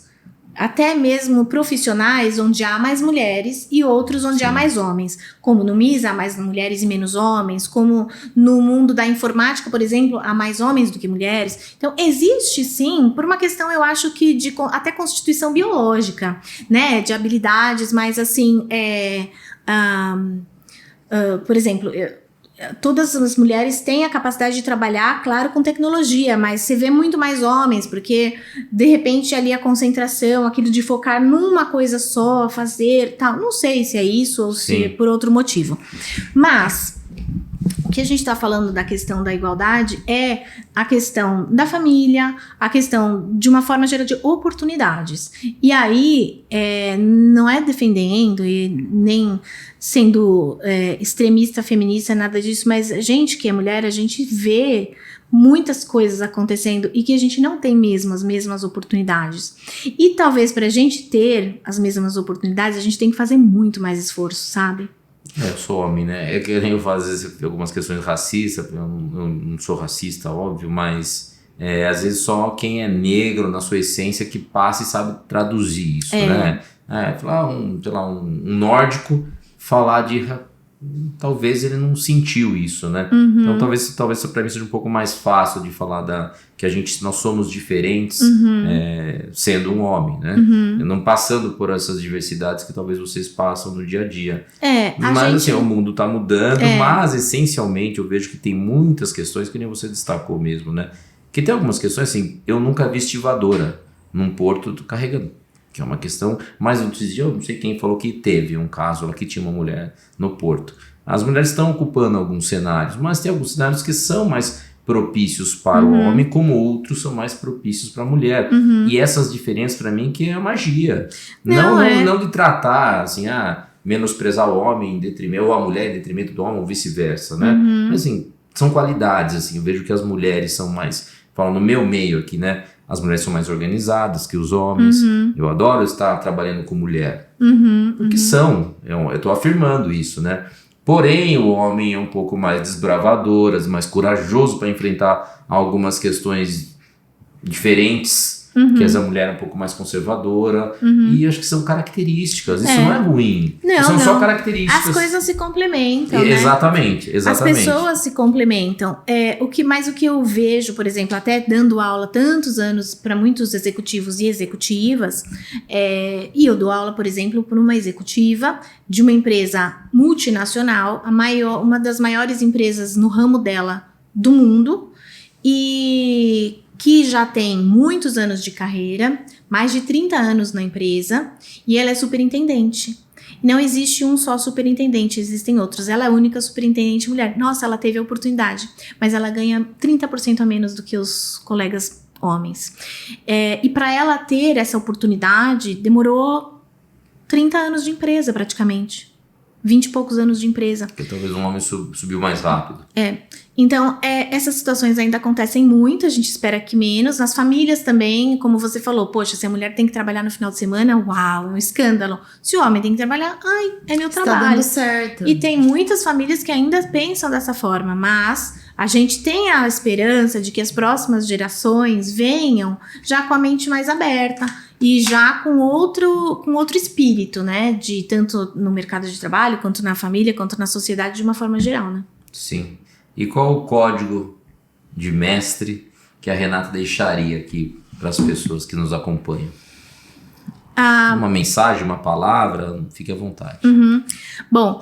até mesmo profissionais, onde há mais mulheres e outros onde há mais homens. Como no MIS há mais mulheres e menos homens, como no mundo da informática, por exemplo, há mais homens do que mulheres. Então, existe sim, por uma questão, eu acho que de até constituição biológica, né? De habilidades, mas assim, por exemplo, todas as mulheres têm a capacidade de trabalhar, claro, com tecnologia, mas você vê muito mais homens, porque de repente ali a concentração, aquilo de focar numa coisa só, fazer tal, não sei se é isso ou se é por outro motivo. Mas o que a gente está falando da questão da igualdade é a questão da família, a questão de uma forma geral de oportunidades. E aí, não é defendendo e nem sendo extremista, feminista, nada disso, mas a gente que é mulher, a gente vê muitas coisas acontecendo e que a gente não tem mesmo as mesmas oportunidades. E talvez para a gente ter as mesmas oportunidades, a gente tem que fazer muito mais esforço, sabe? Eu sou homem, né? É que eu nem faço às vezes algumas questões racistas, eu não sou racista, óbvio, mas às vezes só quem é negro na sua essência que passa e sabe traduzir isso, né? Um nórdico falar de... Talvez ele não sentiu isso, né? Então talvez para mim seja um pouco mais fácil de falar que nós somos diferentes sendo um homem, né? Não passando por essas diversidades que talvez vocês passam no dia a dia. Mas assim, o mundo tá mudando, mas essencialmente eu vejo que tem muitas questões que nem você destacou mesmo, né? Que tem algumas questões assim, eu nunca vi estivadora num porto carregando. Que é uma questão, mas outros dias eu não sei quem falou que teve um caso lá que tinha uma mulher no porto. As mulheres estão ocupando alguns cenários, mas tem alguns cenários que são mais propícios para o homem, como outros são mais propícios para a mulher. E essas diferenças para mim que é a magia. Não de tratar assim, menosprezar o homem em detrimento, ou a mulher em detrimento do homem, ou vice-versa, né? Mas assim, são qualidades, assim, eu vejo que as mulheres são mais, falando no meu meio aqui, né? As mulheres são mais organizadas que os homens. Eu adoro estar trabalhando com mulher. Porque são. Eu estou afirmando isso, né? Porém, o homem é um pouco mais desbravador, mais corajoso para enfrentar algumas questões diferentes. Que essa mulher é um pouco mais conservadora. E acho que são características. Isso não é ruim. São só características. As coisas se complementam, né? Exatamente. As pessoas se complementam. O que eu vejo, por exemplo, até dando aula tantos anos para muitos executivos e executivas, e eu dou aula, por exemplo, para uma executiva de uma empresa multinacional, uma das maiores empresas no ramo dela do mundo, e que já tem muitos anos de carreira, mais de 30 anos na empresa, e ela é superintendente. Não existe um só superintendente, existem outros. Ela é a única superintendente mulher. Nossa, ela teve a oportunidade, mas ela ganha 30% a menos do que os colegas homens. E para ela ter essa oportunidade, demorou 30 anos de empresa praticamente. 20 e poucos anos de empresa. Porque talvez um homem subiu mais rápido. Então, essas situações ainda acontecem muito, a gente espera que menos. Nas famílias também, como você falou, poxa, se a mulher tem que trabalhar no final de semana, uau, é um escândalo. Se o homem tem que trabalhar, é meu trabalho. Tá dando certo. E tem muitas famílias que ainda pensam dessa forma, mas a gente tem a esperança de que as próximas gerações venham já com a mente mais aberta e já com outro espírito, né? De tanto no mercado de trabalho, quanto na família, quanto na sociedade de uma forma geral, né? Sim. E qual o código de mestre que a Renata deixaria aqui para as pessoas que nos acompanham? Uma mensagem, uma palavra, fique à vontade. Bom,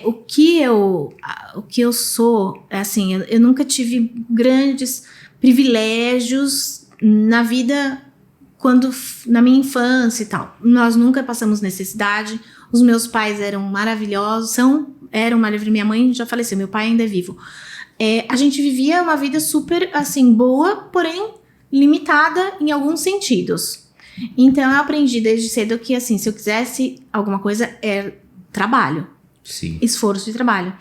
o que eu sou, assim, eu nunca tive grandes privilégios na vida na minha infância e tal. Nós nunca passamos necessidade. Os meus pais eram maravilhosos, minha mãe já faleceu, meu pai ainda é vivo. A gente vivia uma vida super, assim, boa, porém limitada em alguns sentidos. Então eu aprendi desde cedo que, assim, se eu quisesse alguma coisa, é trabalho. Sim. Esforço e trabalho.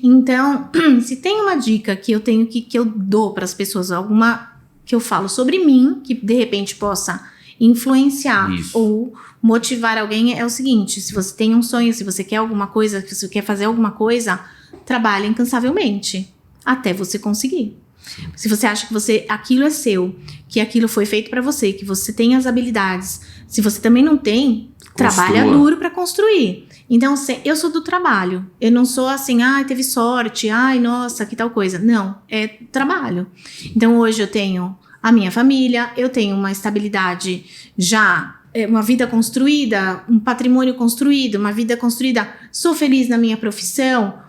Então, se tem uma dica que eu tenho que eu dou para as pessoas, alguma que eu falo sobre mim, que de repente possa influenciar Isso. ou motivar alguém, é o seguinte: se você tem um sonho, se você quer alguma coisa, se você quer fazer alguma coisa, trabalhe incansavelmente até você conseguir. Sim. Se você acha que aquilo é seu, que aquilo foi feito para você, que você tem as habilidades, se você também não tem, trabalha duro para construir. Então, eu sou do trabalho. Eu não sou assim, teve sorte, nossa, que tal coisa. Não, é trabalho. Então, hoje eu tenho a minha família, eu tenho uma estabilidade já, uma vida construída, um patrimônio construído, uma vida construída. Sou feliz na minha profissão.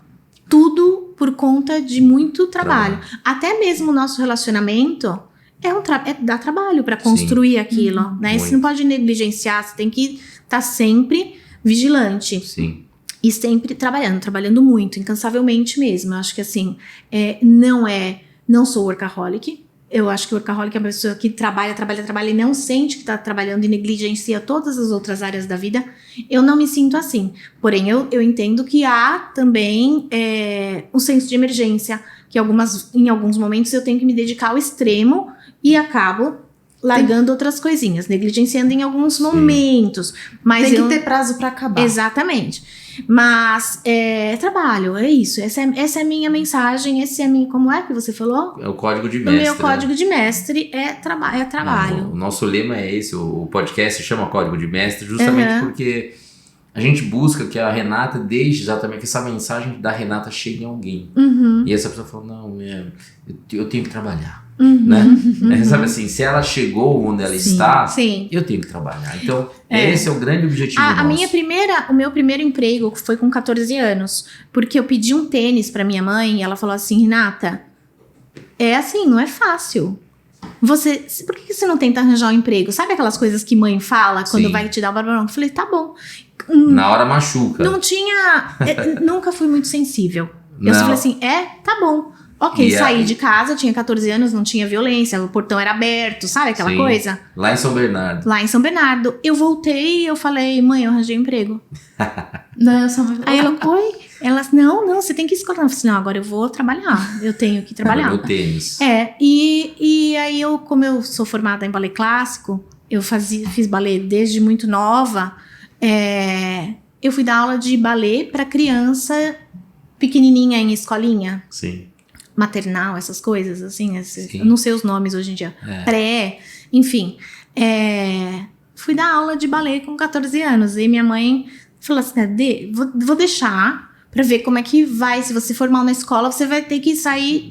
Tudo por conta de muito trabalho. Até mesmo o nosso relacionamento dá trabalho para construir aquilo, né? Muito. Você não pode negligenciar, você tem que estar sempre vigilante. Sim. E sempre trabalhando muito, incansavelmente mesmo. Eu acho que assim, não sou workaholic. Eu acho que o workaholic é uma pessoa que trabalha e não sente que está trabalhando e negligencia todas as outras áreas da vida. Eu não me sinto assim. Porém, eu entendo que há também um senso de emergência, que em alguns momentos eu tenho que me dedicar ao extremo e acabo largando outras coisinhas, negligenciando em alguns momentos. Mas tem que ter prazo para acabar. Exatamente. Mas trabalho, é isso. Essa é a minha mensagem, como é que você falou? É o código de O mestre. meu código de mestre é trabalho. Não, o nosso lema é esse, o podcast se chama Código de Mestre, justamente porque a gente busca que a Renata deixe exatamente que essa mensagem da Renata chegue em alguém. E essa pessoa fala, não, eu tenho que trabalhar. Né? Sabe assim, se ela chegou onde ela está, eu tenho que trabalhar. Então, esse é o grande objetivo nosso. O meu primeiro emprego foi com 14 anos, porque eu pedi um tênis pra minha mãe e ela falou assim, Renata, não é fácil. Por que você não tenta arranjar um emprego? Sabe aquelas coisas que mãe fala quando vai te dar o barbarão? Eu falei, tá bom. Na hora machuca. Não tinha... nunca fui muito sensível. Eu só falei assim, tá bom. Ok, saí de casa, tinha 14 anos, não tinha violência, o portão era aberto, sabe aquela coisa? Lá em São Bernardo. Lá em São Bernardo. Eu voltei e eu falei, mãe, eu arranjei um emprego. Aí ela, oi? Ela, não, você tem que escolher. Eu falei, não, agora eu vou trabalhar, eu tenho que trabalhar. Meu tênis. E aí como eu sou formada em balé clássico, eu fiz balé desde muito nova, eu fui dar aula de balé para criança pequenininha em escolinha. Sim. Maternal, essas coisas, assim, eu não sei os nomes hoje em dia, enfim, fui dar aula de balé com 14 anos, e minha mãe falou assim, vou deixar pra ver como é que vai, se você for mal na escola, você vai ter que sair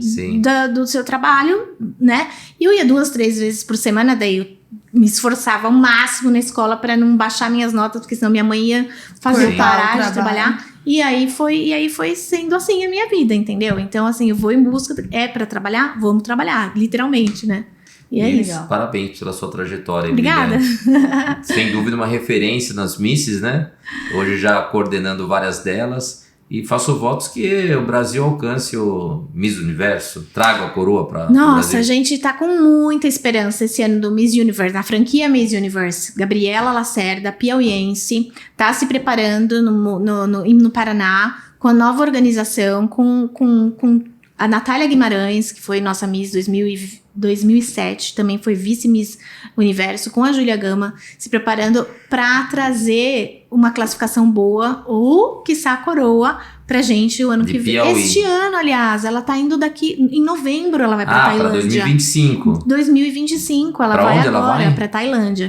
do seu trabalho, né, e eu ia 2, 3 vezes por semana, daí eu me esforçava ao máximo na escola pra não baixar minhas notas, porque senão minha mãe ia fazer eu parar de trabalhar. E aí foi sendo assim a minha vida, entendeu? Então, assim, eu vou em busca... pra trabalhar? Vamos trabalhar, literalmente, né? E é isso. Parabéns pela sua trajetória. Obrigada. Sem dúvida, uma referência nas misses, né? Hoje já coordenando várias delas. E faço votos que o Brasil alcance o Miss Universo. Traga a coroa para o Brasil. Nossa, a gente tá com muita esperança esse ano do Miss Universe, na franquia Miss Universe. Gabriela Lacerda, piauiense, tá se preparando no Paraná com a nova organização, com a Natália Guimarães, que foi nossa Miss 2007, também foi vice-Miss Universo, com a Júlia Gama, se preparando para trazer uma classificação boa, ou, quiçá, a coroa, pra gente o ano que vem. Este ano, aliás, ela tá indo daqui, em novembro ela vai pra Tailândia. Pra 2025. 2025, ela vai agora pra Tailândia.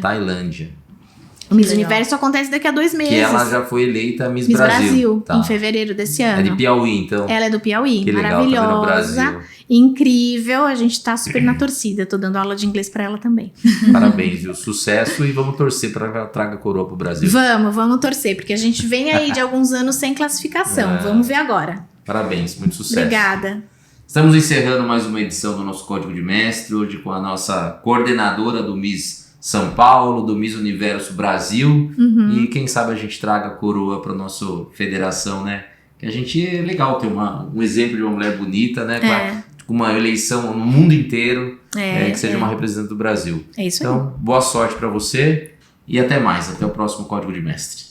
O Miss Universo acontece daqui a 2 meses. Que ela já foi eleita Miss Brasil em fevereiro desse ano. É de Piauí, então. Ela é do Piauí, que maravilhosa, legal, incrível. A gente tá super na torcida. Tô dando aula de inglês pra ela também. Parabéns, viu? Sucesso, e vamos torcer pra que ela traga a coroa pro Brasil. Vamos torcer, porque a gente vem aí de alguns anos sem classificação. Vamos ver agora. Parabéns, muito sucesso. Obrigada. Estamos encerrando mais uma edição do nosso Código de Mestre, hoje com a nossa coordenadora do Miss São Paulo, do Miss Universo Brasil, e quem sabe a gente traga a coroa para nossa federação, né? Que a gente é legal ter um exemplo de uma mulher bonita, né? Com uma eleição no mundo inteiro, que seja uma representante do Brasil. É isso aí. Então, boa sorte para você, E até mais, até o próximo Código de Mestre.